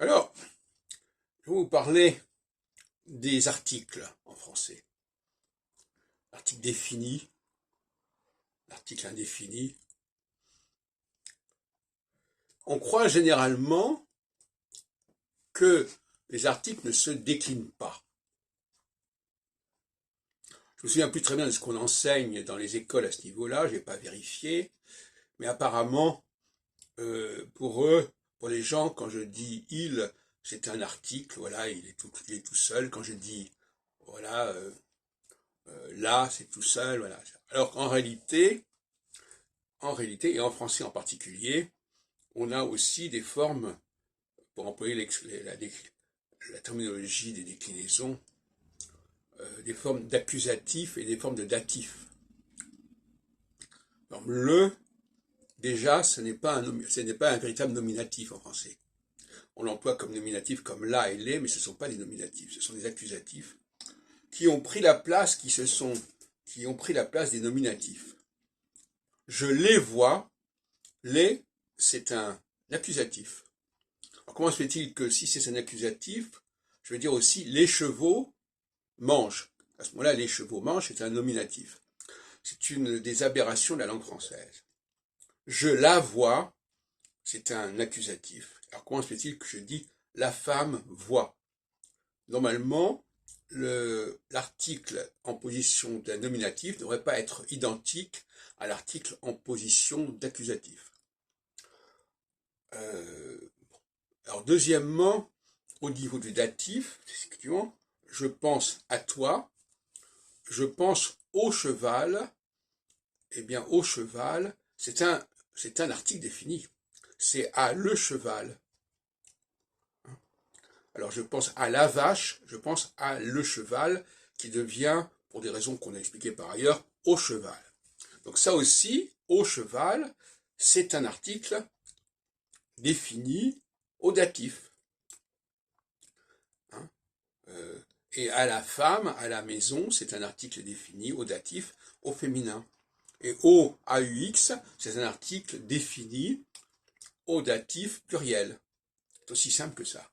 Alors, je vais vous parler des articles en français. L'article défini, l'article indéfini. On croit généralement que les articles ne se déclinent pas. Je me souviens plus très bien de ce qu'on enseigne dans les écoles à ce niveau-là, je n'ai pas vérifié, mais apparemment, pour eux, pour les gens, quand je dis « il », c'est un article, voilà, il est tout seul. Quand je dis, voilà, là, c'est tout seul, voilà. Alors qu'en réalité, et en français en particulier, on a aussi des formes, pour employer la terminologie des déclinaisons, des formes d'accusatif et des formes de datif. Alors, déjà, ce n'est pas un véritable nominatif en français. On l'emploie comme nominatif comme là et les, mais ce ne sont pas des nominatifs, ce sont des accusatifs qui ont pris la place, qui ont pris la place des nominatifs. Je les vois, les, c'est un accusatif. Alors comment se fait-il que si c'est un accusatif, je veux dire aussi les chevaux mangent. À ce moment-là, les chevaux mangent, c'est un nominatif. C'est une des aberrations de la langue française. Je la vois, c'est un accusatif. Alors comment se fait-il que je dis la femme voit? Normalement, l'article en position d'un nominatif ne devrait pas être identique à l'article en position d'accusatif. Alors deuxièmement, au niveau du datif, effectivement, je pense à toi, je pense au cheval. Eh bien, au cheval, c'est un article défini. C'est à le cheval. Alors je pense à la vache, je pense à le cheval, qui devient, pour des raisons qu'on a expliquées par ailleurs, au cheval. Donc ça aussi, au cheval, c'est un article défini au datif. Hein, et à la femme, à la maison, c'est un article défini au datif au féminin. Et au AUX, c'est un article défini au datif pluriel. C'est aussi simple que ça.